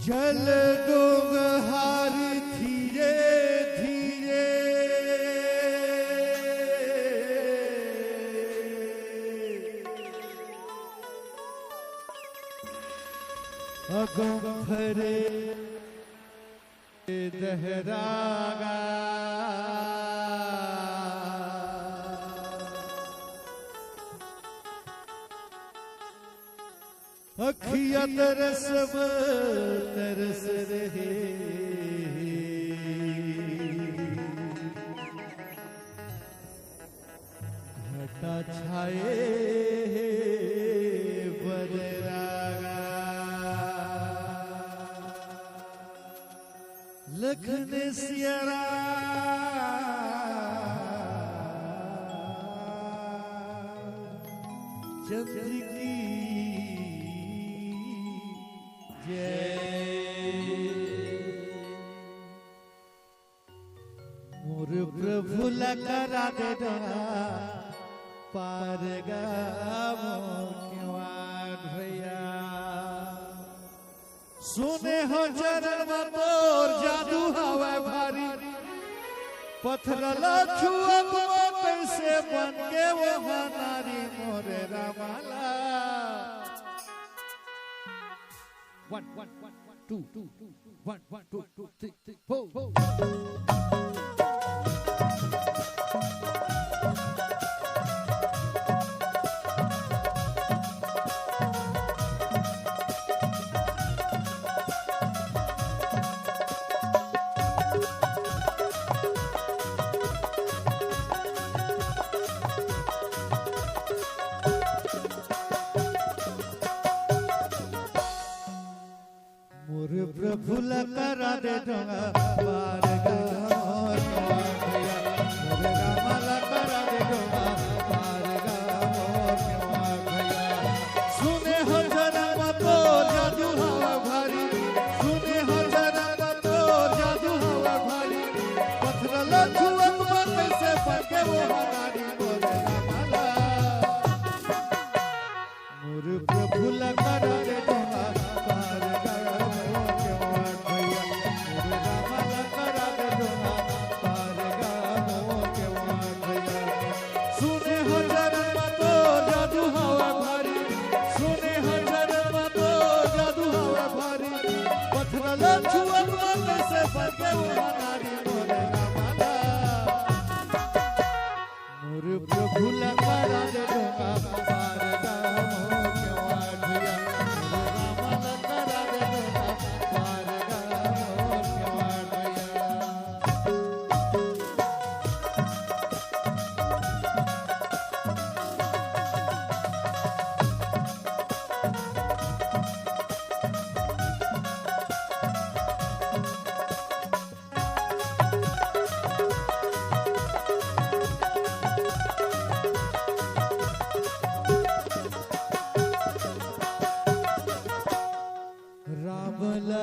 जल डोंगहार धीरे धीरे अगम भरे दहरागा अखिया तरस रहे घटा छाए बदरागा लखन सियरा चंद्र की मोर प्रभु लकरा दे पार भैया सुने हो चरण तोर जादू हवा भारी पत्थर छुअत कैसे बन के वो नारी मोरे रामाला 1 1 2 2 1 1 2 2 3 4 प्रभु लकरा दे डोंगा पार मोरे रामा लकरा दे डोंगा पार सुने हो जन्म तो जादू हवा भारी सुने हो जन्म तो जादू हवा भारी पत्थर लछुअत कैसे पके वो नारी मोरे रामा मोरे प्रभु लकरा दे डोंगा प्रभु लकरा दे डोंगा पार रामा लकरा दे डोंगा पार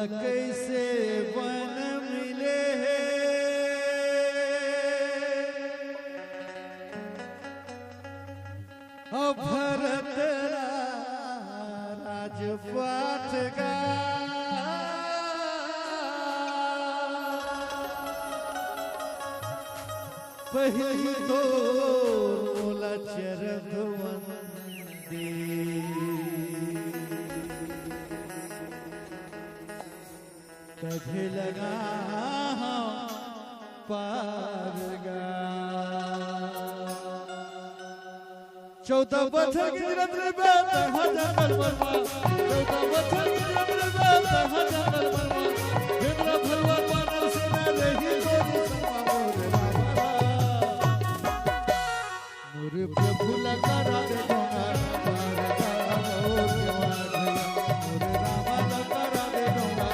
कैसे बन मिले भरत राजपाट गा पहली तो मोला चरण वंदे कभी लगा पार गा 14 बछर की रत्न बेत हजार मरवा 14 बछर की रत्न बेत हजार मरवा इंद्र भगवान मानव से न रही गोरी समा मोरे प्रभु लकरा दे डोंगा पार गा मोरे रामा लकरा दे डोंगा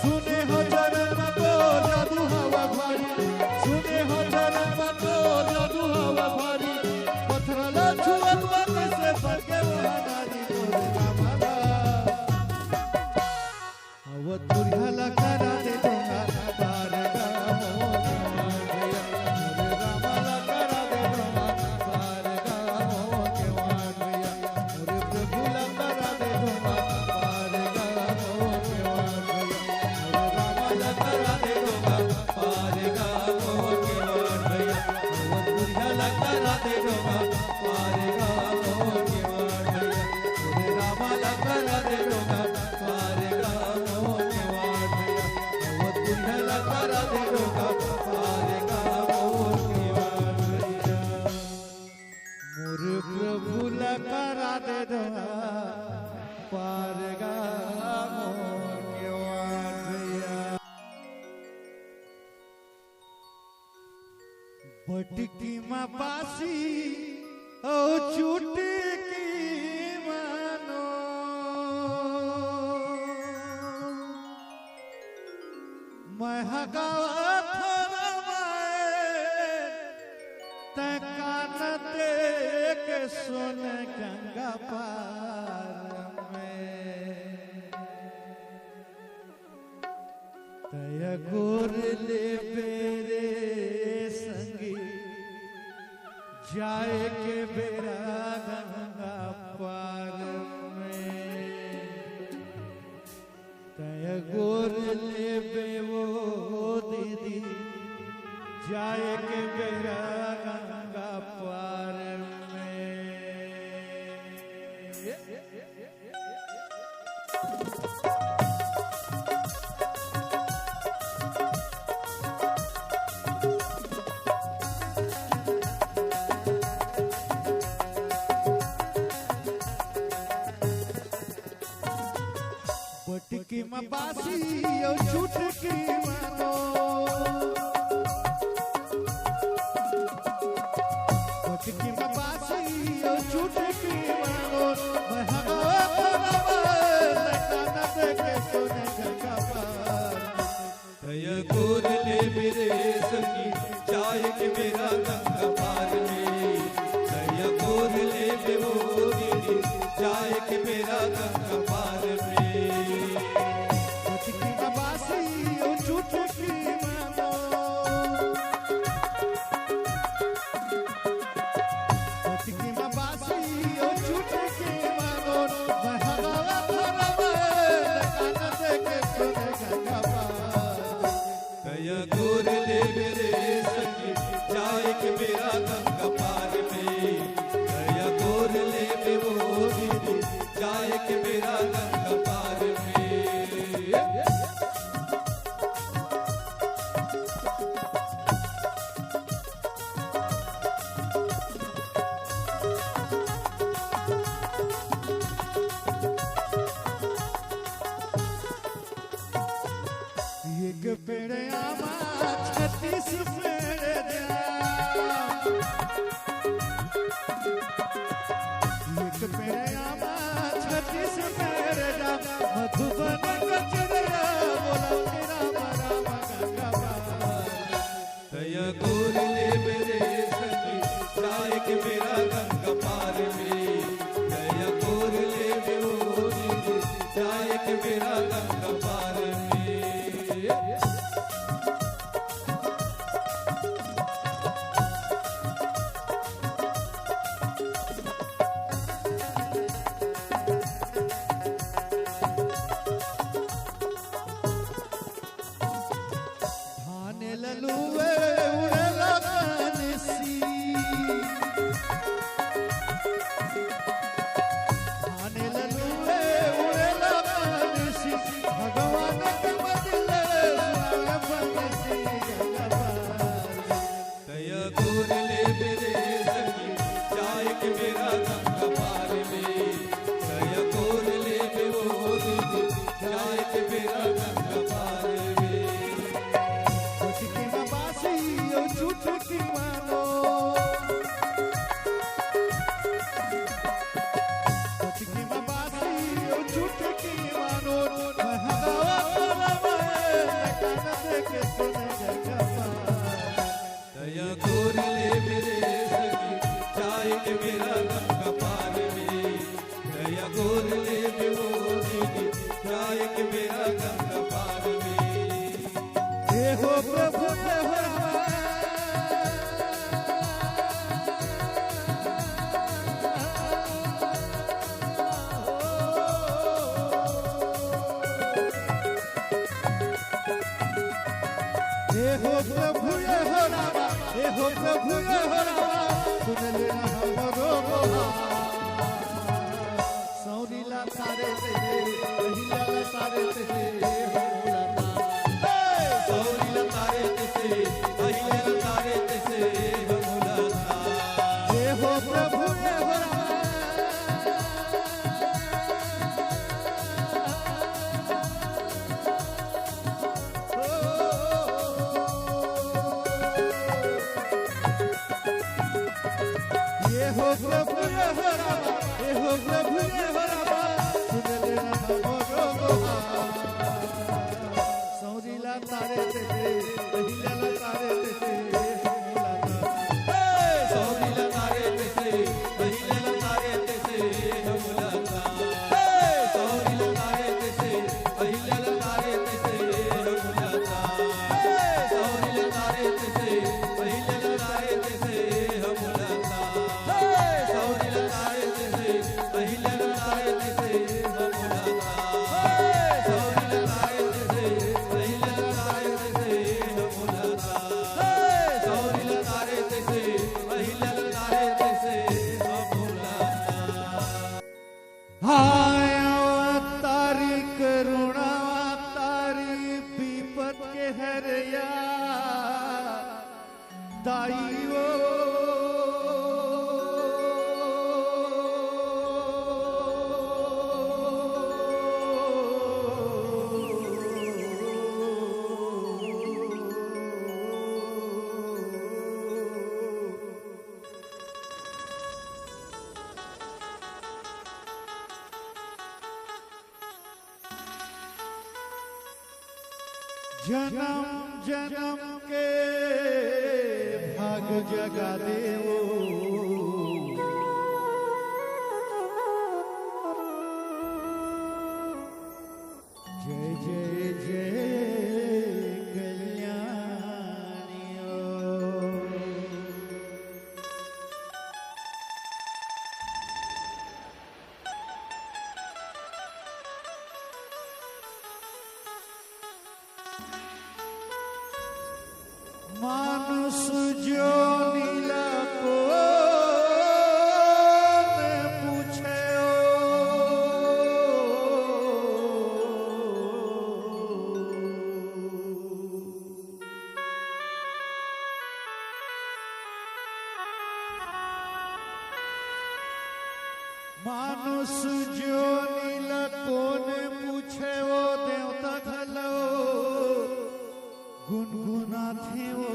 सुने हो जन्म तो जादू हवा भारी सुने हो जन्म तो जादू हवा भारी पत्थर छुअत कैसे करा दे दो पार गामो के वाटिया बटकी माँ बासी ओ चुटकी मानो मैं हगावा के सुन गंगा पार में तय गोर ले बेरे संगी जाए के बेरा गंगा पार में तय गोर ले बे वो दीदी जाए के बेरा गंगा पार बटकी में बासी और चुटकी मानो बटकी में बासी और चुटकी मानो मैं के सोने गंगा पार तय गोर ले मेरे संगी चाय के मेरा गंगा पार में तय गोर ले बेवो दीदी चाय के मेरा गंगा पार में गोर ले मेरे संगी चाय के मेरा गंगा पार में दया गोर ले बेवो दीदी चाय के मेरा गंगा पार में एक पेड़ आमा 36 पेड़ एक पेड़ आमा 36 पेड़ मधुबन कचरिया बोला तेरा राम गंगा पार दया गोर ले मेरे संगी चाय के मेरा गंगा पार में दया गोर ले बेवो दीदी चाय के मेरा गंगा पार में ललुए उड़ेला कानसी आने ललुए उड़ेला कानसी भगवान के बदले सुनाए बनसी गंगा पार दया गोर ले मेरे संगी चाय के मेरा गंगा पार में दया गोर ले बेवो दीदी चाय के मेरा गंगा पार में चुटकी मानो चुटकी में बासी और चुटकी मानो के सुने गंगा पार दया गोर ले मेरे संगी चाय के मेरा गंगा पार में दया गोर ले बेवो दीदी चाय के मेरा गंगा पार में हे हो प्रभु हे हो प्रभु ये हो रामा हे हो प्रभु ये हो रामा सुन लेना हमरो बोला सौरीला तारे तेरे पहिला तारे तेरे हो लता सौरीला तारे तेरे पहिला तारे तेरे हो लता हे हो प्रभु ये हो रामा प्रभु हे हो रामा सुन लेना मोरो गोहार सौरीला तारे तेरे पहिला तारे तेरे सौरीला तारे तेसे पहिला तारे तेसे हमलता सौरीला तारे तेसे पहिला तारे तेसे हमलता सौरीला तारे तेसे पहिला तारे तेसे हमलता सौरीला तारे तेसे पहिला तारे तेसे हमलता सौरीला तारे तेसे पहिला तारे तेसे हमलता सौरीला तारे तेसे पहिला तारे तेसे हमलता हाय तारी करुणा तारी विपत के हरया दाई वो जन्म जन्म के भाग जगा देवो जय जय जय कल्याणियो मानुष जो नीला को पूछे मानुष जो नीला कौन पूछे वो देवता खलो गुनगुना थे वो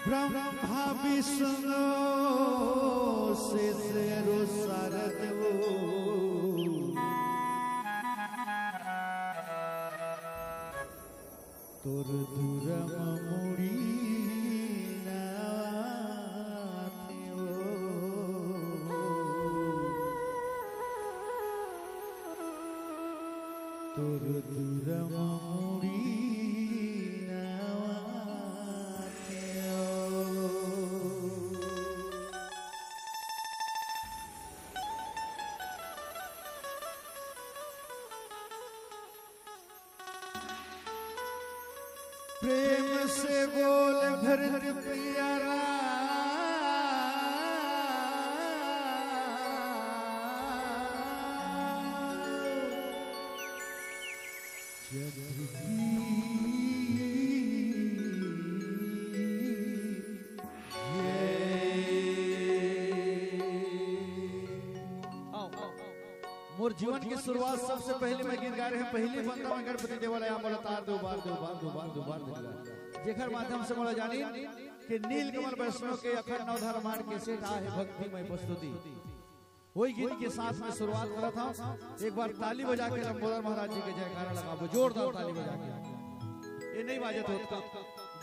ब्रह्मा विष्णु से रो सारद वो तोर दूरम मुड़ी तोर दूरम मुड़ी प्रेम से बोल भरत प्यारा मोर जीवन की शुरुआत सबसे पहले मैं गीत गा रहे हैं पहली बंदा में गणपति देवल आया बोला तार दो बार दो बार दो बार दो बार दिला जेखर माध्यम से बोला जानी कि नीलकमल वैष्णव के अखंड नवधा रामायण के सेठ आहे भक्ति में प्रस्तुति वही गीत के साथ में शुरुआत करा था। एक बार ताली बजा के लंबोदर महाराज जी के जयकारा लगाओ जोरदार ताली बजा के। ये नहीं बाजे था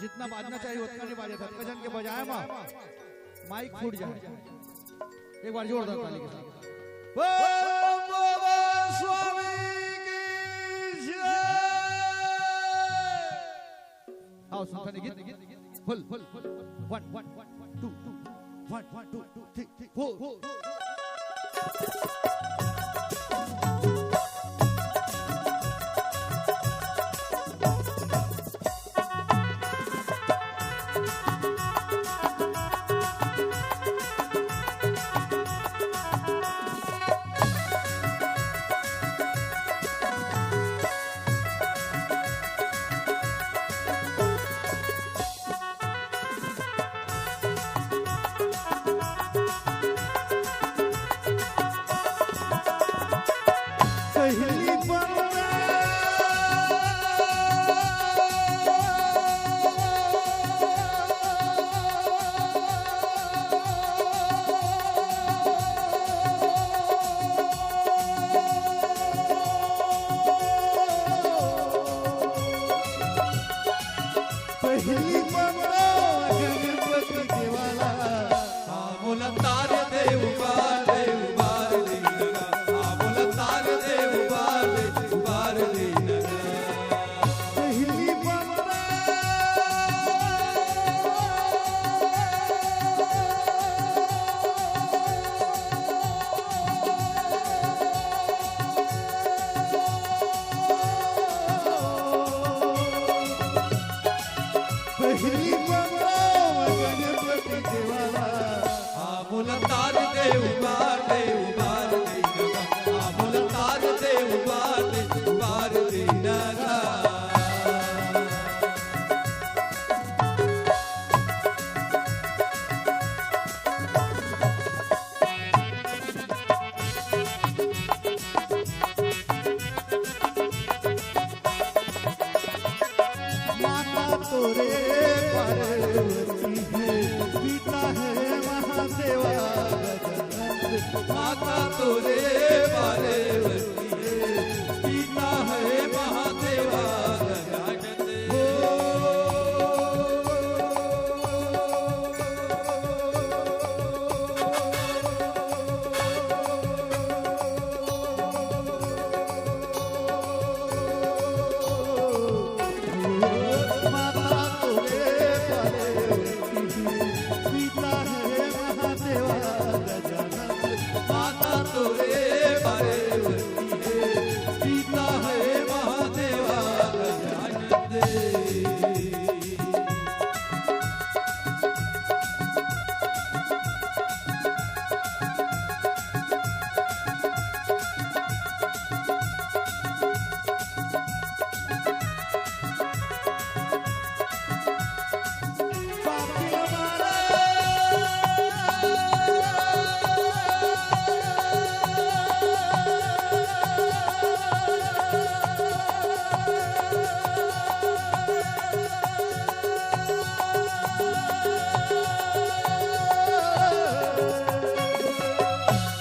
जितना बाजना चाहिए उतना नहीं बाजे था कजन के बजाय माइक फूट जाए। एक बार जोरदार ताली के साथ स्वामी की जय। आओ सुनते गीत फुल 1 1 2 1 1 2 3 4 दे उबार दे नगा आमुल तार दे उबार दे नगा पहली बंदा पहली बंदा गणपति देवाला आमुल तार दे उबार दे नगा आमुल तार दे उबार दे नगा माता तोरे पार्वती है पिता है महादेवा गजानंद माता तोरे पार्वती है पिता है महादेवा गजानंद माता तोरे पार्वती है पिता है महादेवा गजानंद माता तोरे पार्वती है पिता है महादेवा गजानंद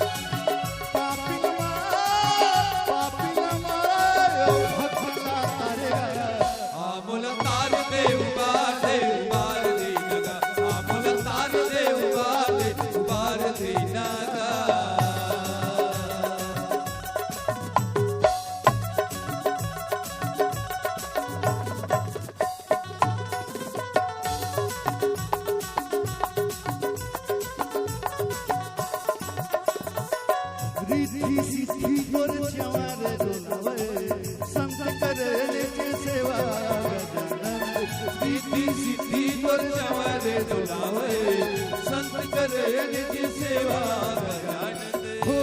पापी हमारा पापी हमारा भगला तारे आमुल तार दे उबार दे नगा आमुल तार दे उबार दे नगा रिद्धि सिद्धि गुर च्वारे डोलावे संत करे के सेवा गजानंद रिद्धि सिद्धि गुर चवरे दुलावे संत करे निज सेवा गजानंद हो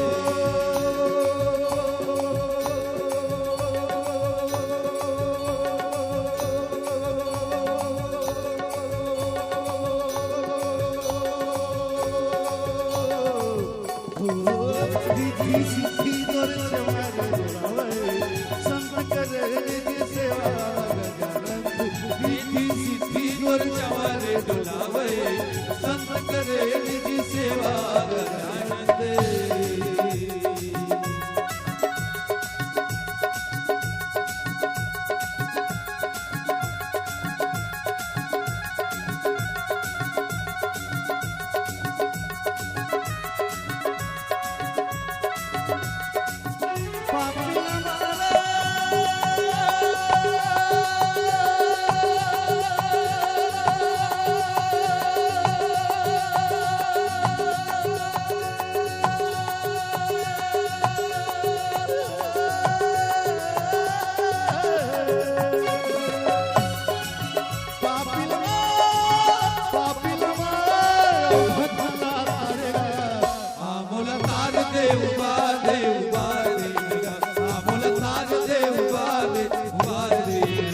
रिद्धि सिद्धि गुर च्वारे डोलावे संत करे के सेवा गजानंद रिद्धि सिद्धि गुर चवरे दुलावे संत करे निज सेवा गजानंद पापी हमारा पापी हमारा भगला तारे आमुल तार दे उबार दे नगा आमुल तार दे उबार दे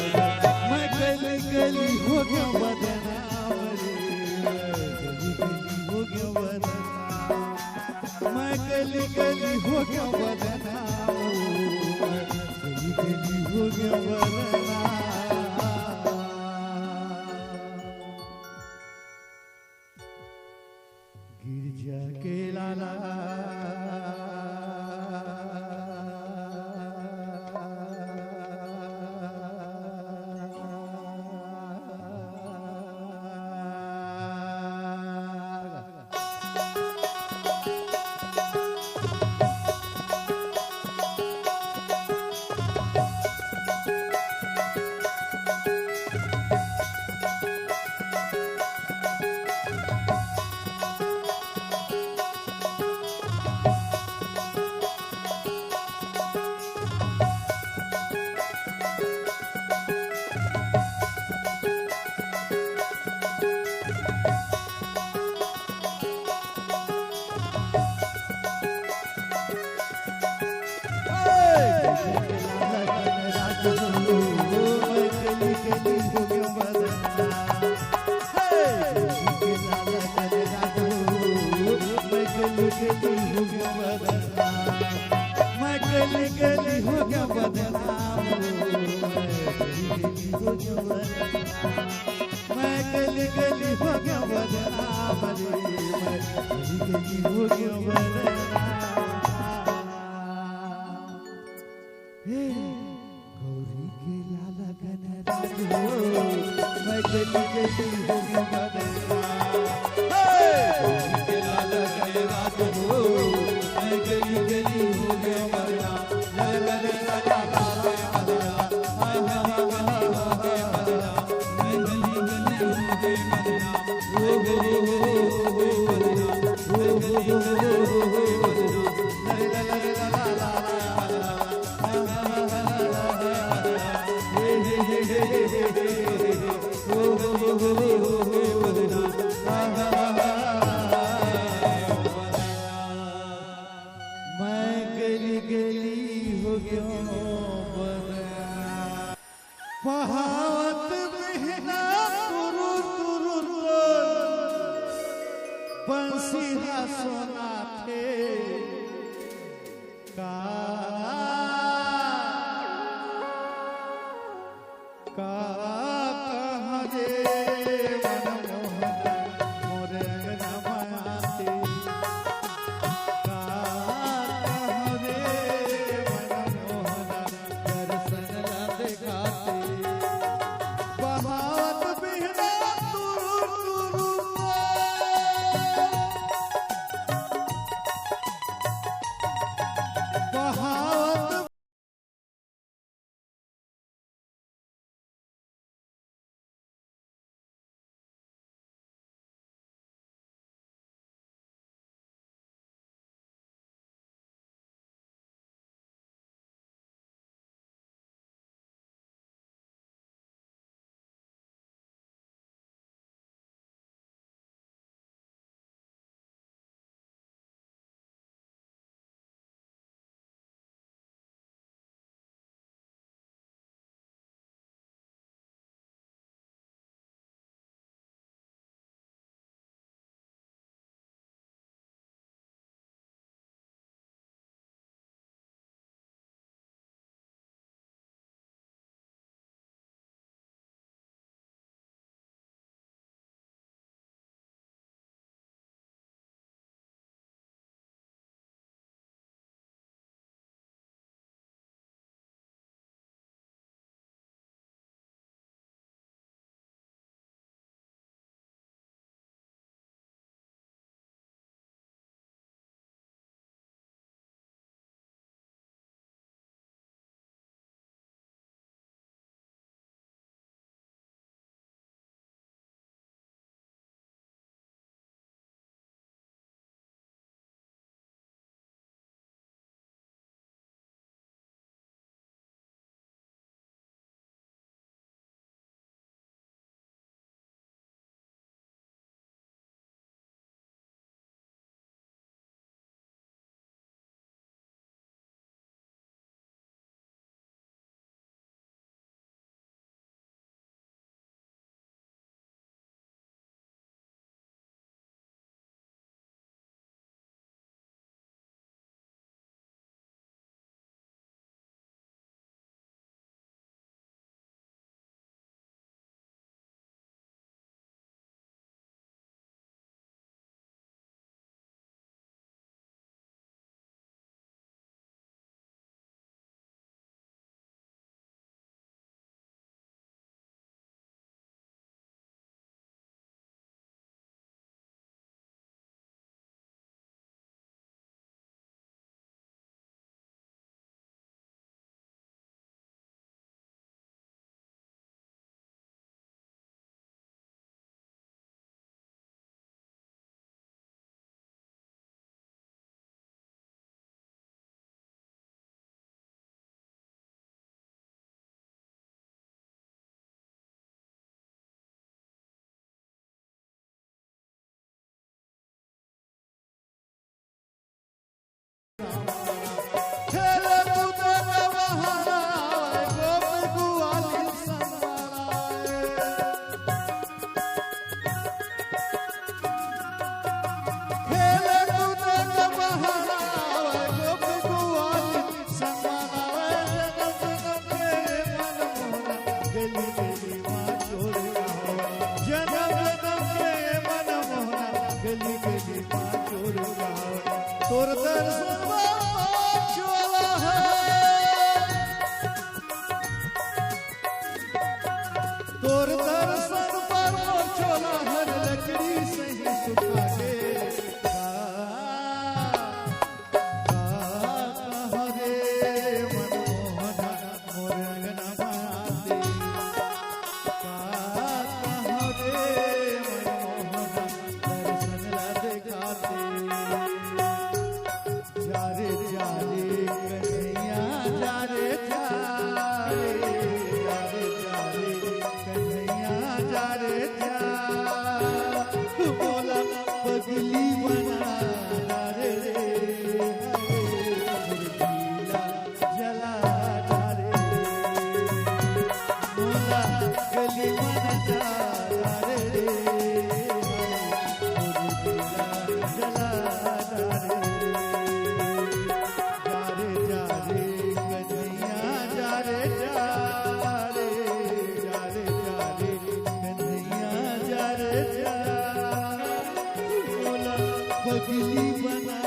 नगा मैं गली गली हो गया बदनाम रे गली गली हो गया बदनाम मैं गली गली हो गया बदनाम गली गली हो गया बदनाम गिरजा के लाला हो गया बदनाम, मैं गली गली हो गया बदनाम, मैं गली गली हो गया बदनाम, मैं गली गली हो गया बदनाम। गौरी के लाला गणराज हो, मैं गली गली हो गया बदनाम, गौरी के लाला गणराज हो, मैं गली गली हो गया बदनाम। ला ला ला ला ला ला ला, हाय हाय गली हो गया बदनाम, मैं गली गली हो गया बदनाम। ओ हो हो हो बदनाम, मैं गली गली हो गया बदनाम। ला ला ला ला ला ला, हे हे हे हे हे हे, ओ हो हो हो बदनाम। मैं गली गली हो गया बदनाम। बहावत बहना तुरु तुरु बंसीहा सोना थे का कहाँ रे मनमोहन मोरे अंगना माते, कहाँ रे मनमोहन तोर दर्शनवा चोला है, तोर दर्शन पर मोर चोला हर लकड़ी से ही सुखा के पगली बना रे जला रे बोला गली बना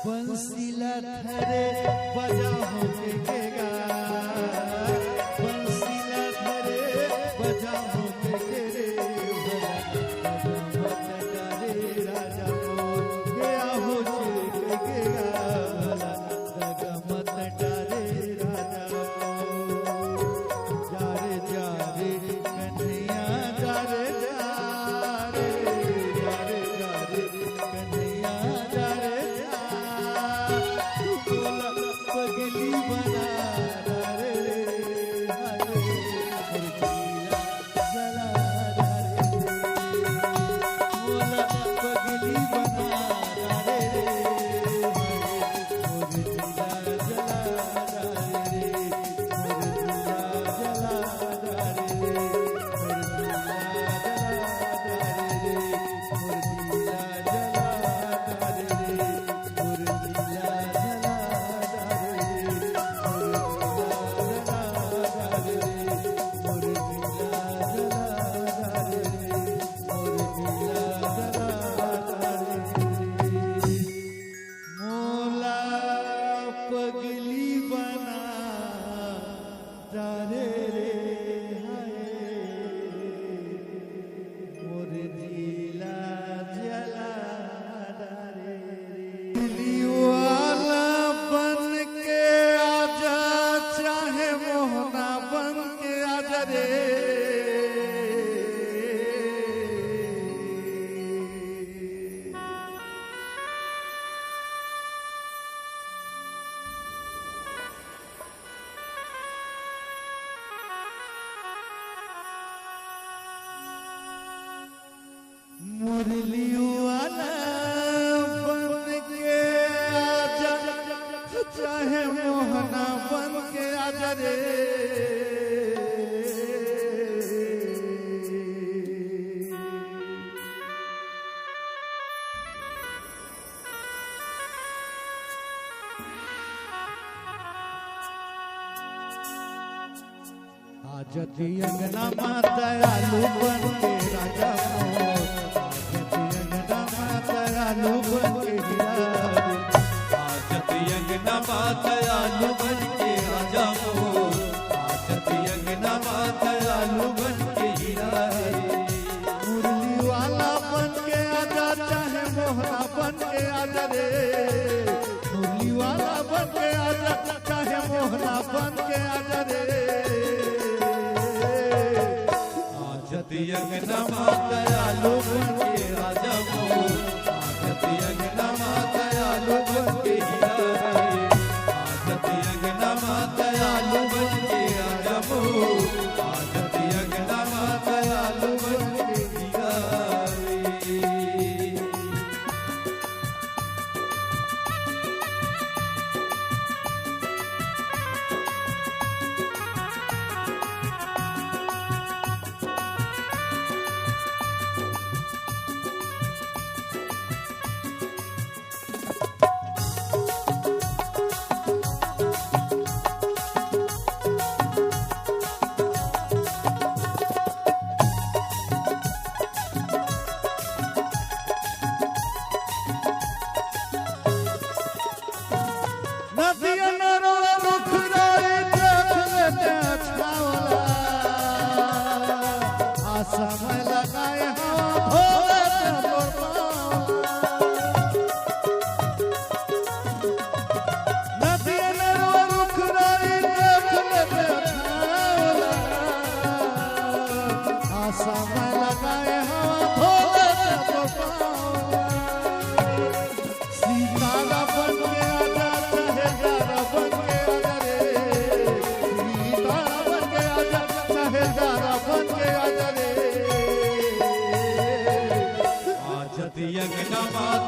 बंसीला धरे बजा हो के गा, बंसीला धरे बजा हो के रे रे राजा को गया हो के गा दगा मत डारे राजा को जा रे कन्हैया जा रे कन्हैया जा रे पगली बना रे जला रे बोला पगली बना रे जला रे जला पगली बना रे मोर दिला जला रे दिली वाला बन के आजा चाहे मोहना बन के आजा रे मुरली वाला बन के आजा चाहे मोहना बन के आजा रे आजती अंगना माता आलू बन के राजा मोर दयालु बन के अंगना दयालु बन के राजा मोर अंगना दयालु बन के हीरा मुरली वाला बन के आजा चाहे मोहना बन के आजा रे मुरली वाला बन के आजा चाहे मोहना बन के आजा रे अंगना दयालु बन के राजा मोर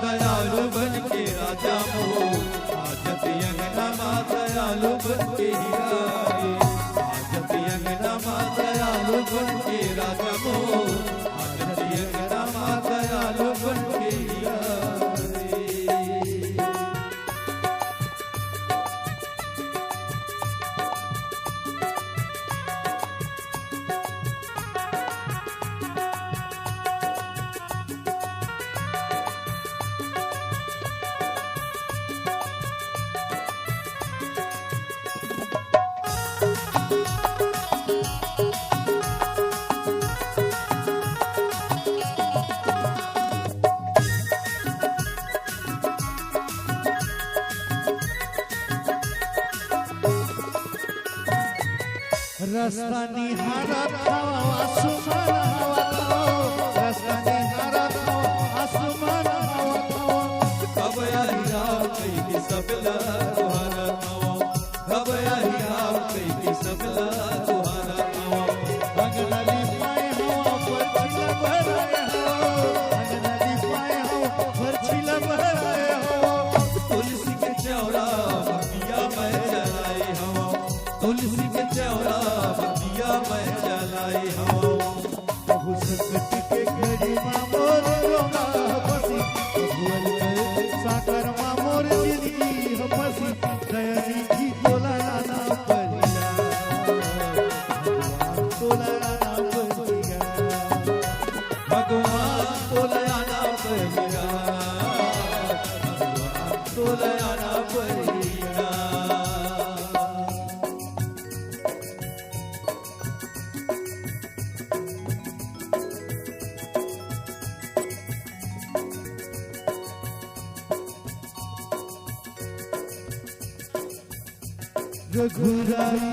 दयालु बन के राजा मोर आजत अंगना माँ दयालु बन के हीरा रे आजत अंगना माँ दयालु बन के राजा मोर आजत अंगना माँ दयालु बन के हीरा रास्ता निहारत हवा आसमान हवा खाओ रास्ता निहारत हवा आसमान हवा खाओ कब आई राव कई की सबला तुम्हारा नाव कब आई राव कई की सबला तुम्हारा नाव अंगनली पाए हवा पर छिला भराए हो अंगनली पाए हवा पर छिला भराए हो तुलसी के चौरा बगिया में जलाई हवा तुलसी के चौरा बगिया में जलाई हवा प्रभु संकट के घड़ी मां मोर रोगा बसी भुवन कर साकर मां मोर जिंदगी हसी दयानी जी तोला ना परिया तोला ना परिया भगवान तोलया ना परिया भगवान तोलया ना परिया रघुराई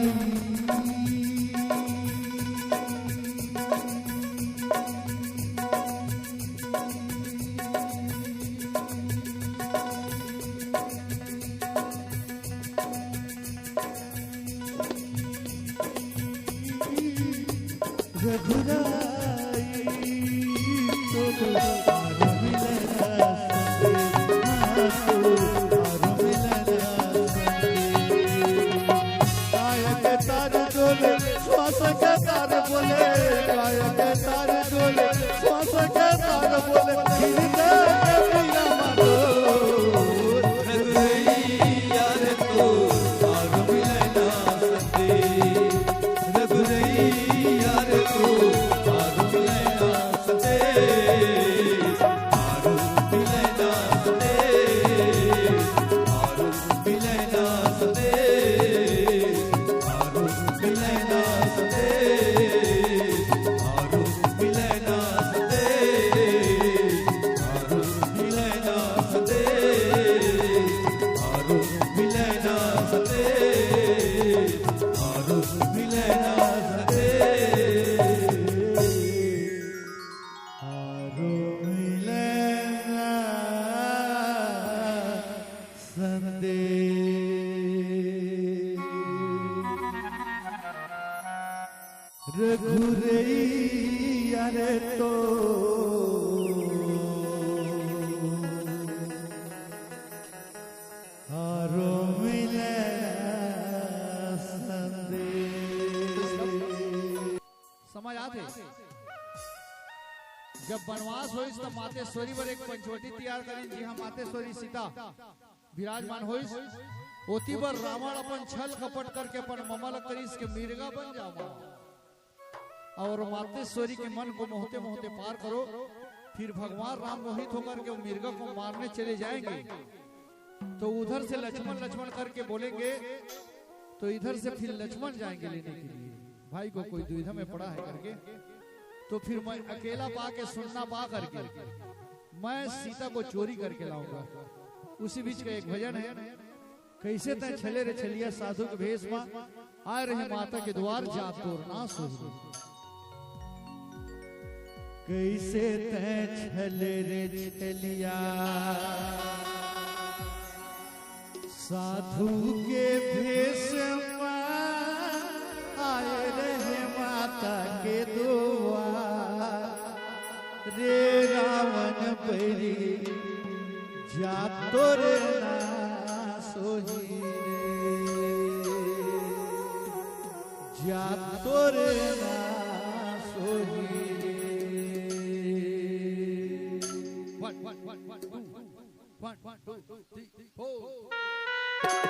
श्वास के तार बोले गायक तार बोले श्वास के तार बोले हृदय के पीरा मारो रघुरैया रे तो आरु मिलना संदे रघुरैया रे तो आरु मिलना संदे आरु मिलना संदे आरु मिलना संदे आरु मिलना संदे आरु मिलना संदे आरु मिलना संदे आरु मिलना संदे आरु मिलना संदे आरो मिलना संदेश रघुरैया रे तो आरो मिलना संदेश समझ आते जब वनवास होइस तो मातेश्वरी पर एक पंचवटी तैयार करें जी हाँ मातेश्वरी सीता विराजमान होइस ओती पर रावण अपन छल कपट करके अपन ममल करीस के मिर्गा बन जावा और मातेश्वरी के मन को मोहते मोहते पार करो फिर भगवान राम मोहित होकर के मिर्गा को मारने चले जाएंगे तो उधर से लक्ष्मण लक्ष्मण करके बोलेंगे तो इधर से फिर लक्ष्मण जाएंगे लेने के लिए भाई को कोई दुविधा में पड़ा है करके तो फिर मैं अकेला पा के सुनना पा करके मैं सीता को चोरी करके लाऊंगा। उसी बीच का एक भजन है कैसे तय छले रे छलिया साधु के भेष में आए रहे माता के द्वार जा तोर ना सोही कैसे तय छले रे छलिया साधु के भेष में आए रहे माता के द्वार रे रावण परी जा तोरे ना सोही जा तोरे ना सोही One, two, three, four.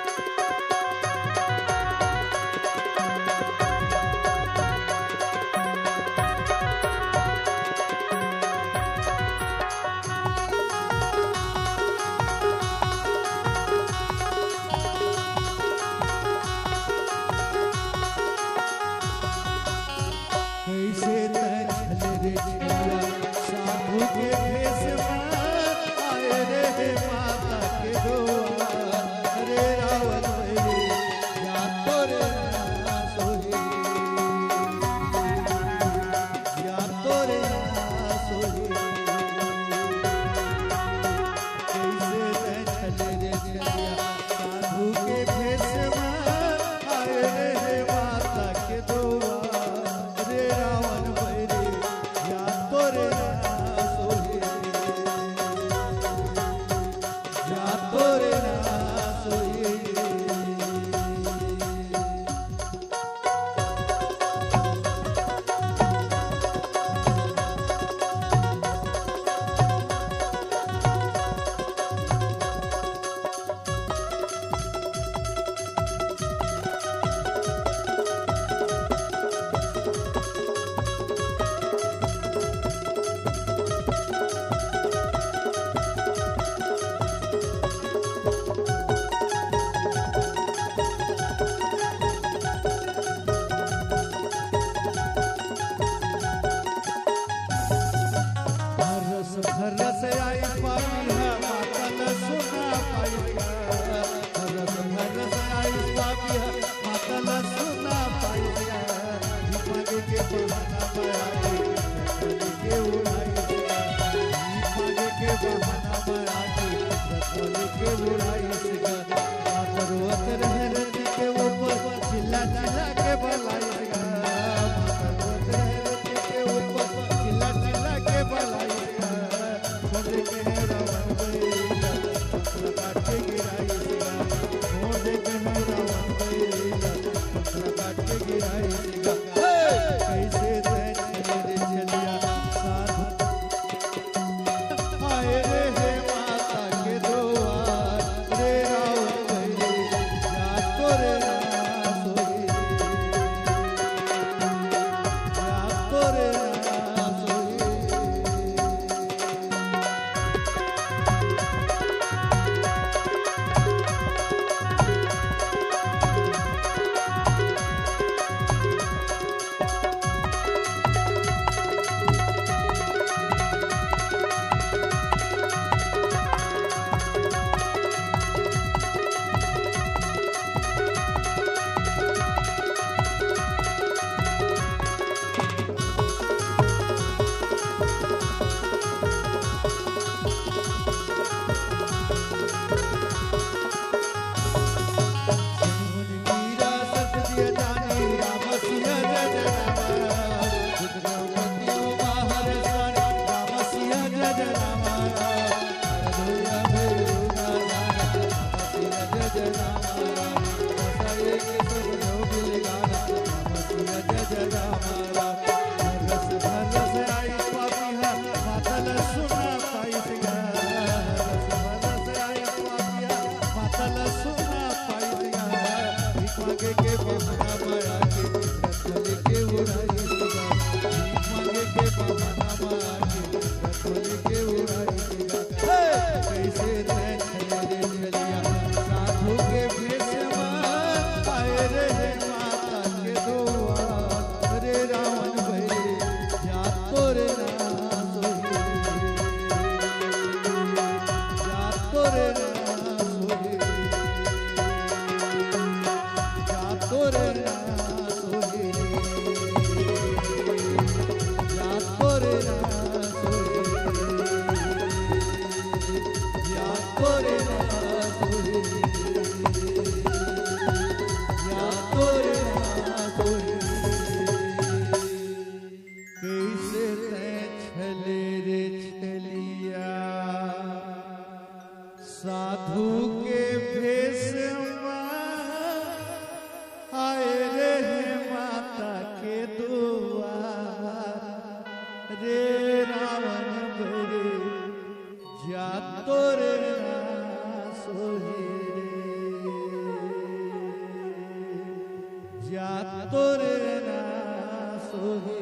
कैसे तछल रे छिया साधु के भेष में आए रे माता के द्वार रे रावण रे जा तोरे ना सोही जा तोरे ना सोही कैसे तछल रे छिया साधु के भेष में आए रे माता के द्वार रस आई पापी है माता न सुना पाएगा रस आई पापी है माता न सुना पाएगा मांगे के बहाना मारे के उड़ाई मांगे के बहाना मारे के उड़ाई पर्वत रहने के ऊपर चिल्ला चिल्ला के बलाएगा पर्वत रहने के ऊपर चिल्ला चिल्ला के बलाएगा साधु के भेष में आए रे माता के दुआर रे रावण बरे जा तोरे ना सोहे रे जा तोरे ना सोहे